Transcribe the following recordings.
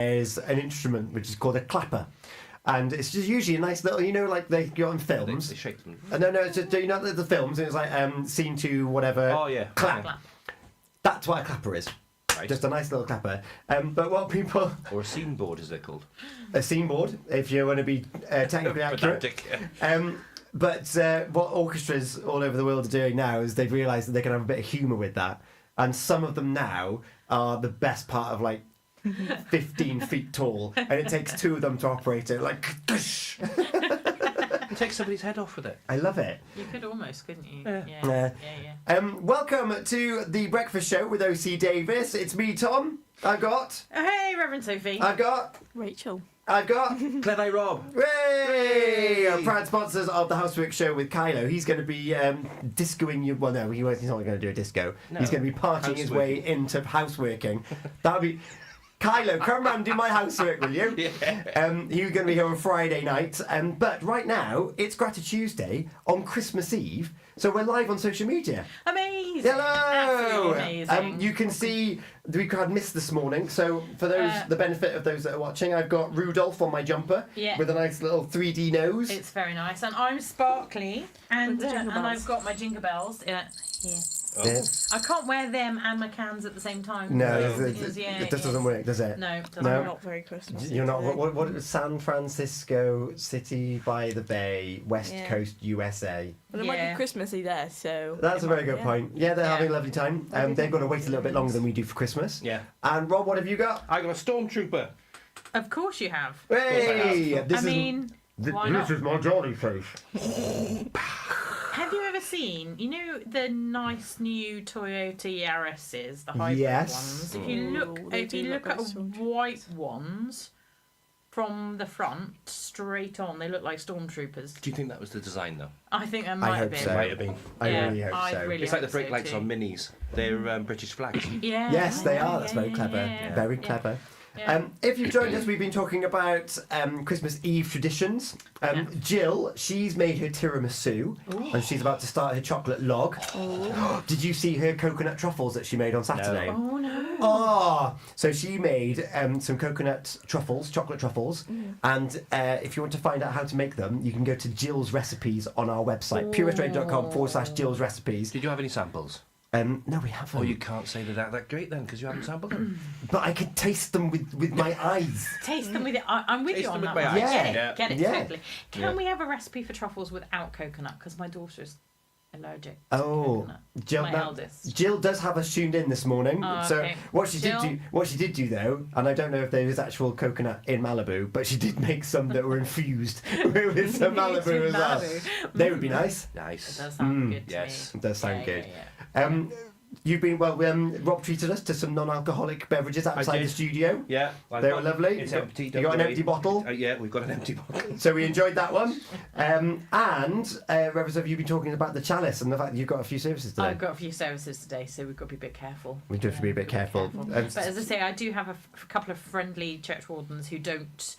There's an instrument which is called a clapper. And it's just usually a nice little, like they go on films. They shake them. No, it's just, the films, and it's like scene to whatever. Oh, yeah. Clap. That's what a clapper is. Right. Just a nice little clapper. But what people... Or a scene board, as they're called. A scene board, if you want to be technically accurate. But what orchestras all over the world are doing now is they've realised that they can have a bit of humour with that. And some of them now are the best part of, 15 feet tall, and it takes two of them to operate it. Take somebody's head off with it. I love it. You could almost, couldn't you? Yeah. Welcome to the Breakfast Show with OC Davis. It's me, Tom. I've got... Hey, Rev Sophie. I've got... Rachel. I've got... Clever Rob. Hooray! Our proud sponsors of the Housework Show with Kylo. He's going to be discoing you. Well, no, he's not going to do a disco. No. He's going to be partying his way into houseworking. That'll be... Kylo, come round and do my housework, will you? Yeah. You're going to be here on Friday night. But right now, it's Grati-Tuesday on Christmas Eve. So we're live on social media. Amazing. Hello! Absolutely amazing. You can see we've had mist this morning. So for those, the benefit of those that are watching, I've got Rudolph on my jumper with a nice little 3D nose. It's very nice. And I'm sparkly. And jingle bells. I've got my jingle bells. Here. Oh. Yeah. I can't wear them and my cans at the same time. No, because, it just doesn't work, does it? No, it doesn't. No. I'm not very Christmas. You're not. What? San Francisco, City by the Bay, West Coast, USA. But it might be Christmassy there, so... That's a very good point. Yeah, they're having a lovely time. They've got to wait a little bit longer than we do for Christmas. Yeah. And Rob, what have you got? I got a stormtrooper. Of course you have. Hey! Why not? This is my jolly face. Have you ever seen, the nice new Toyota Yaris's, the hybrid Yes. ones? If you look at white ones from the front, straight on, they look like stormtroopers. Do you think that was the design, though? I think that might have been. so. Might have been. I really hope I so. really It's like the hope so brake lights too. on minis. They're British flags. Yeah. Yes, they are. That's very yeah, clever. yeah. Very clever. Yeah. If you've joined us, we've been talking about Christmas Eve traditions. Jill, she's made her tiramisu, and she's about to start her chocolate log. Did you see her coconut truffles that she made on Saturday? Oh no. Oh, so she made some coconut truffles, chocolate truffles, and if you want to find out how to make them, you can go to Jill's recipes on our website, purewestradio.com/Jill's recipes. Did you have any samples? No, we haven't. Oh, you can't say that great then, because you haven't sampled them. But I could taste them with my eyes. Taste them with it. I'm with Taste you on them that with one. my eyes. Get it, Yeah. totally. Can we have a recipe for truffles without coconut? Because my daughter's allergic to coconut. Jill, My eldest. Jill does have us tuned in this morning. Oh, so okay. what she Jill? did do though, and I don't know if there is actual coconut in Malibu, but she did make some that were infused with some Malibu as well. They would be nice. Nice. It does sound good to yes. me. It does sound good. Yeah. You've been Rob treated us to some non-alcoholic beverages outside the studio. Yeah. They were lovely. It's empty. You got an empty bottle. Yeah, we've got an empty bottle. So we enjoyed that one. And Rev Sophie, you've been talking about the chalice and the fact that you've got a few services today. I've got a few services today, so we've got to be a bit careful. We do have to be a bit careful. But as I say, I do have a couple of friendly church wardens who don't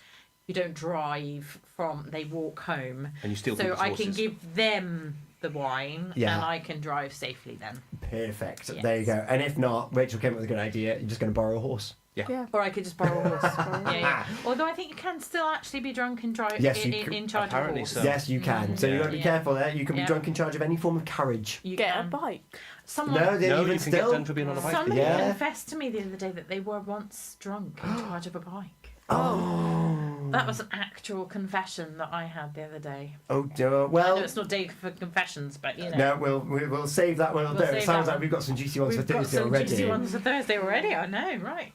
drive from. They walk home. And you still so keep the I can sources. give them the wine, and I can drive safely then. Perfect. Yes. There you go. And if not, Rachel came up with a good idea. You're just going to borrow a horse. Yeah. Or I could just borrow a horse. yeah. Although I think you can still actually be drunk and drive Yes, you in charge of a apparently horse. so. Yes, you can. So you've got to be Yeah. careful there. You can be Yeah. drunk in charge of any form of carriage. You Get can. a bike. Someone, No, they No, even you can still. get done for being on a bike. somebody Yeah. confessed to me the other day that they were once drunk in charge of a bike. Oh. That was an actual confession that I had the other day. Oh, dear. I Well. know it's not day for confessions, but No, we'll save that one. We'll It save sounds that like one. we've got some juicy ones We've for got Thursday some already. juicy ones for Thursday already. I know, right?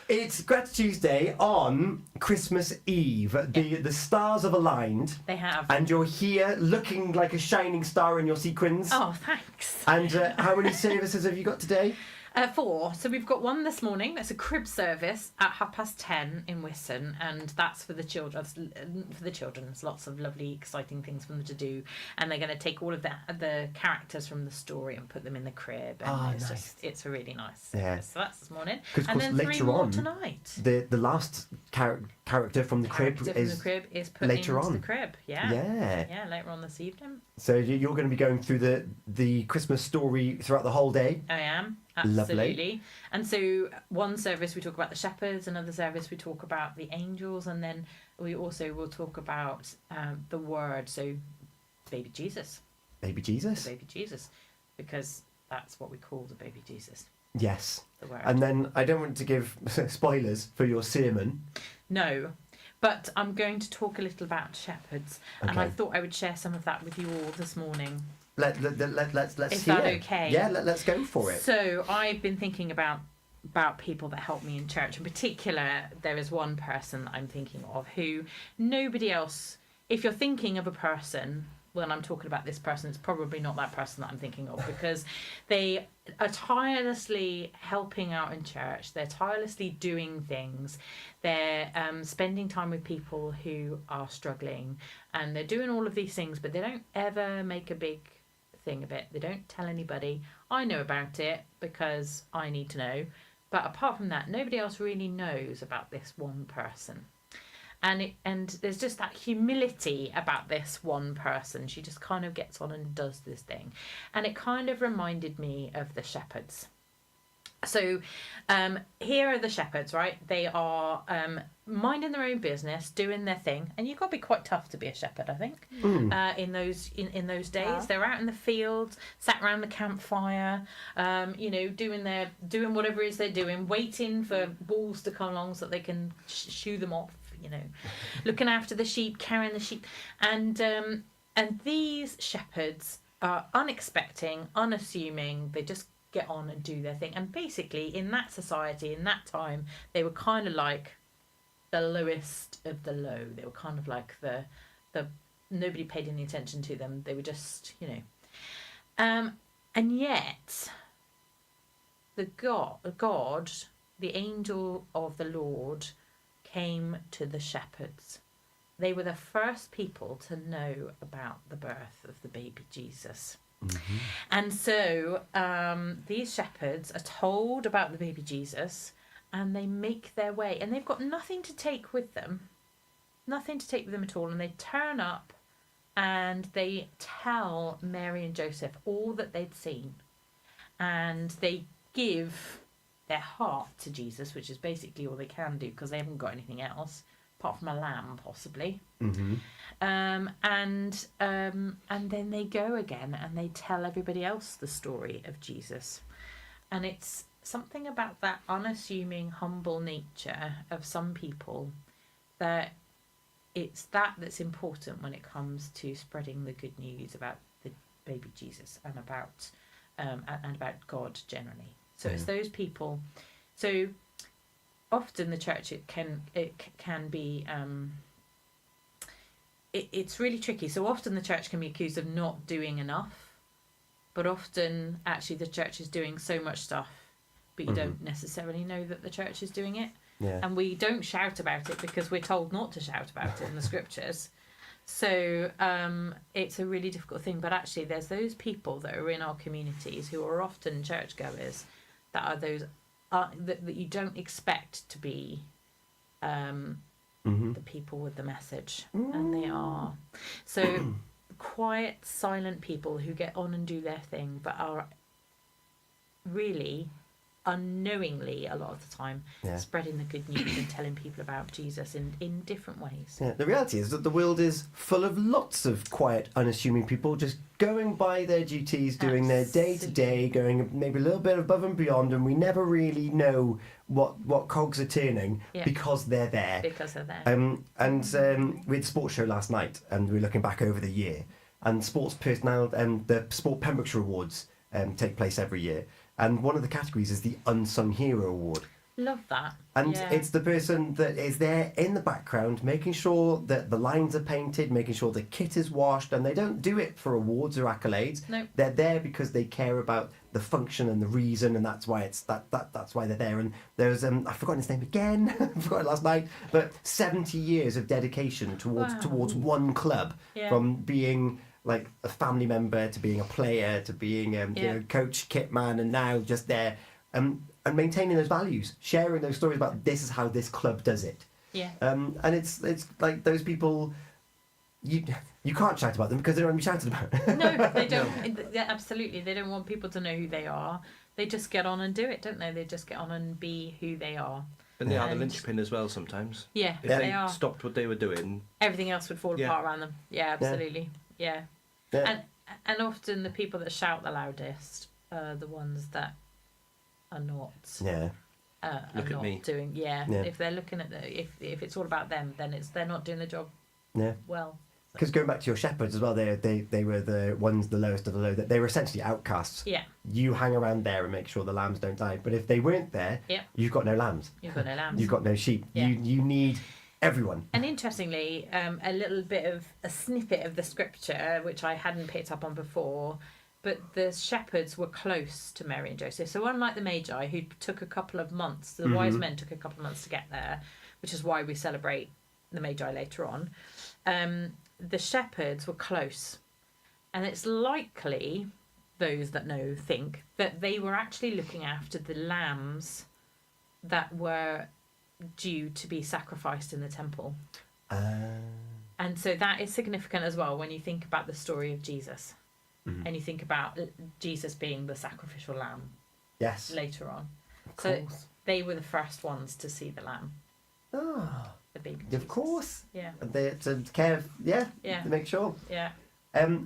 It's Grati-Tuesday on Christmas Eve. The stars have aligned, They have. and you're here looking like a shining star in your sequins. Oh, thanks. And how many services have you got today? 4. So we've got one this morning. That's a crib service at 10:30 in Wiston, and that's for the children. There's lots of lovely, exciting things for them to do, and they're going to take all of the characters from the story and put them in the crib. And it's a really nice. Yeah. So that's this morning, 'Cause, of and course, then 3 later more on, tonight. The last character from the crib is put later into on. the crib. Yeah. Yeah. Later on this evening. So you're going to be going through the Christmas story throughout the whole day. I am. Absolutely. Lovely. And so one service we talk about the shepherds, another service we talk about the angels, and then we also will talk about the word, so baby Jesus. Baby Jesus. The baby Jesus, because that's what we call the baby Jesus. Yes. The word. And then I don't want to give spoilers for your sermon. No, but I'm going to talk a little about shepherds, and I thought I would share some of that with you all this morning. Let's Is hear. that okay? Yeah, let's go for it. So I've been thinking about people that help me in church. In particular, there is one person that I'm thinking of who nobody else. If you're thinking of a person, when I'm talking about this person, it's probably not that person that I'm thinking of, because they are tirelessly helping out in church. They're tirelessly doing things. They're spending time with people who are struggling, and they're doing all of these things, but they don't ever make a big thing of it. They don't tell anybody. I know about it because I need to know, but apart from that, nobody else really knows about this one person. And there's just that humility about this one person. She just kind of gets on and does this thing, and it kind of reminded me of the shepherds. So here are the shepherds, right? They are minding their own business, doing their thing, and you've got to be quite tough to be a shepherd, I think. In those days, they're out in the field, sat around the campfire, doing whatever it is they're doing, waiting for wolves to come along so that they can shoo them off. Looking after the sheep, carrying the sheep, and these shepherds are unexpecting, unassuming. They just get on and do their thing. And basically, in that society, in that time, they were kind of like the lowest of the low. They were kind of like the nobody paid any attention to them. They were just, and yet the God, the angel of the Lord, came to the shepherds. They were the first people to know about the birth of the baby Jesus. Mm-hmm. And so these shepherds are told about the baby Jesus, and they make their way, and they've got nothing to take with them at all, and they turn up and they tell Mary and Joseph all that they'd seen, and they give their heart to Jesus, which is basically all they can do because they haven't got anything else apart from a lamb, possibly. Mm-hmm. And then they go again and they tell everybody else the story of Jesus. And it's something about that unassuming, humble nature of some people that it's that's important when it comes to spreading the good news about the baby Jesus and about God generally. So it's those people. So often the church it can be it's really tricky. So often the church can be accused of not doing enough, but often actually the church is doing so much stuff, but you don't necessarily know that the church is doing it. Yeah. And we don't shout about it because we're told not to shout about it in the scriptures. So it's a really difficult thing. But actually there's those people that are in our communities who are often churchgoers that are those that you don't expect to be the people with the message. And they are. So quiet, silent people who get on and do their thing, but are really unknowingly a lot of the time spreading the good news and telling people about Jesus in different ways. Yeah, the reality is that the world is full of lots of quiet, unassuming people just going by their duties, doing their day-to-day, going maybe a little bit above and beyond, and we never really know what cogs are turning because they're there. Because they're there. We had a sports show last night, and we were looking back over the year, and sports personnel and the Sport Pembrokeshire Awards take place every year. And one of the categories is the Unsung Hero Award. Love that. And it's the person that is there in the background, making sure that the lines are painted, making sure the kit is washed, and they don't do it for awards or accolades. No. They're there because they care about the function and the reason, and that's why that's why they're there. And there's I've forgotten his name again. I forgot it last night. But 70 years of dedication towards one club, from being like a family member to being a player to being coach, kit man, and now just there and maintaining those values, sharing those stories about this is how this club does it. Yeah. And it's like those people, you can't shout about them because they don't want to be shouted about. No, they don't. Yeah, absolutely, they don't want people to know who they are. They just get on and do it, don't they? They just get on and be who they are. And they are the And- linchpin as well sometimes. Yeah, If Yeah. they they are. stopped what they were doing, Everything else would fall Yeah. apart around them. Yeah, absolutely. Yeah. Yeah. And often the people that shout the loudest are the ones that are not. Yeah. Are Look at not me. doing. Yeah. Yeah. If they're looking at if it's all about them, then they're not doing the job Yeah. well. Because going back to your shepherds as well, they were the ones, the lowest of the low. That they were essentially outcasts. Yeah. You hang around there and make sure the lambs don't die. But if they weren't there, Yeah. you've got no lambs. You've got no lambs. You've got no sheep. Yeah. You need everyone. And interestingly, a little bit of a snippet of the scripture, which I hadn't picked up on before, but the shepherds were close to Mary and Joseph. So unlike the Magi, who took a couple of months, the wise men took a couple of months to get there, which is why we celebrate the Magi later on. The shepherds were close. And it's likely, those that know think, that they were actually looking after the lambs that were due to be sacrificed in the temple. And so that is significant as well when you think about the story of Jesus. And you think about Jesus being the sacrificial lamb Yes. later on. Of So course. they were the first ones to see the lamb, Ah, the baby of Jesus. course. Yeah, And they had to care. Yeah. Yeah. To make sure. yeah.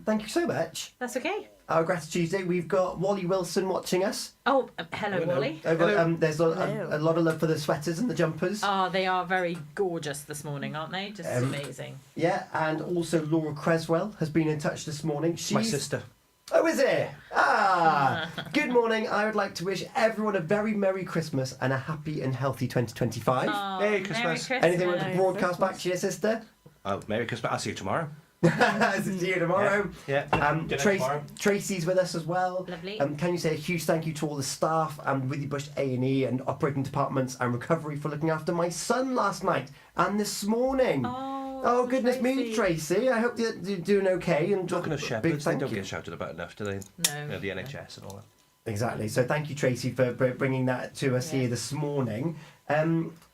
Thank you so much. That's okay. Our Grati-Tuesday. We've got Wally Wilson watching us. Oh, hello, Hello. Wally. There's Hello. a lot of love for the sweaters and the jumpers. Oh, they are very gorgeous this morning, aren't they? Just amazing. Yeah, and also Laura Creswell has been in touch this morning. She's my sister. Oh, is it? Ah! Good morning. I would like to wish everyone a very Merry Christmas and a happy and healthy 2025. Oh, Merry Merry Christmas. Anything you want to Merry broadcast back Christmas. to your sister? Oh, Merry Christmas. I'll see you tomorrow. See you tomorrow. Yeah. Dinner tomorrow. Tracy's with us as well. Lovely. Can you say a huge thank you to all the staff and Withybush A&E and operating departments and recovery for looking after my son last night and this morning? Oh, goodness me, Tracy. I hope you're doing okay. And Talking of big shepherds, they thank don't you. get shouted about enough, do they? No. You know, the NHS and all that. Exactly. So thank you, Tracy, for bringing that to us Yeah. here this morning.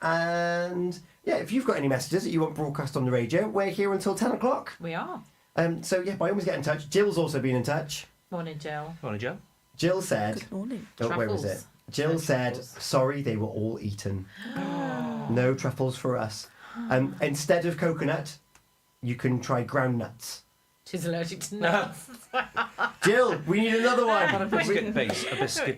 And yeah, if you've got any messages that you want broadcast on the radio, we're here until 10 o'clock. We are. So yeah, by all means get in touch. Jill's also been in touch. Morning, Jill. Morning, Joe. Jill said, Good morning. oh, where was it? Truffles. Jill No said, truffles. sorry, they were all eaten. No truffles for us. Instead of coconut, you can try ground nuts. She's allergic to nuts. Jill, we need another A one. biscuit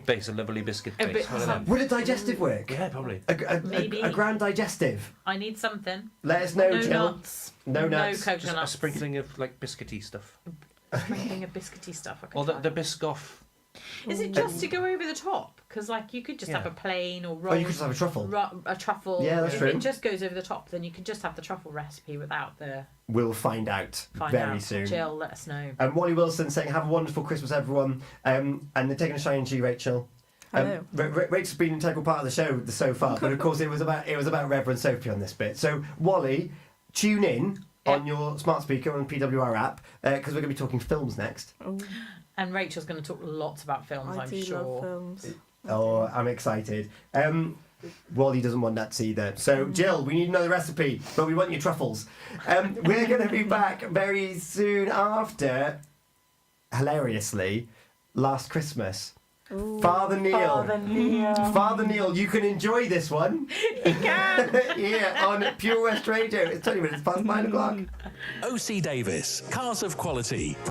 base, a lovely biscuit A base. bit- One of them. Would a digestive work? Yeah, probably. Maybe. A ground digestive. I need something. Let us know, No Jill. nuts. No nuts. No Just a coconuts. sprinkling of like biscuity stuff. Sprinkling of biscuity stuff. I could Or try. the Biscoff. Is it just to go over the top? Because like you could just have Yeah. a plain or Oh, roll, you could just have a truffle. a truffle. Yeah, that's if true. it just goes over the top, then you could just have the truffle recipe without the We'll find out very out. soon. Jill, let us know. Wally Wilson saying, "Have a wonderful Christmas, everyone." And they're taking a shine to you, Rachel. Hello. Rachel's been an integral part of the show so far, but of course it was about Reverend Sophie on this bit. So Wally, tune in on your smart speaker on PWR app because we're going to be talking films next. Oh, And Rachel's going to talk lots about films, I I'm do sure. love films. Oh, I'm excited. Wally doesn't want nuts either. So, Jill, we need another recipe, but we want your truffles. We're going to be back very soon after, hilariously, Last Christmas. Ooh. Father Neil. Neil. Father Neil, you can enjoy this one. You can. Here on Pure West Radio. It's 20 minutes past 9 o'clock. OC Davis, Cars of Quality.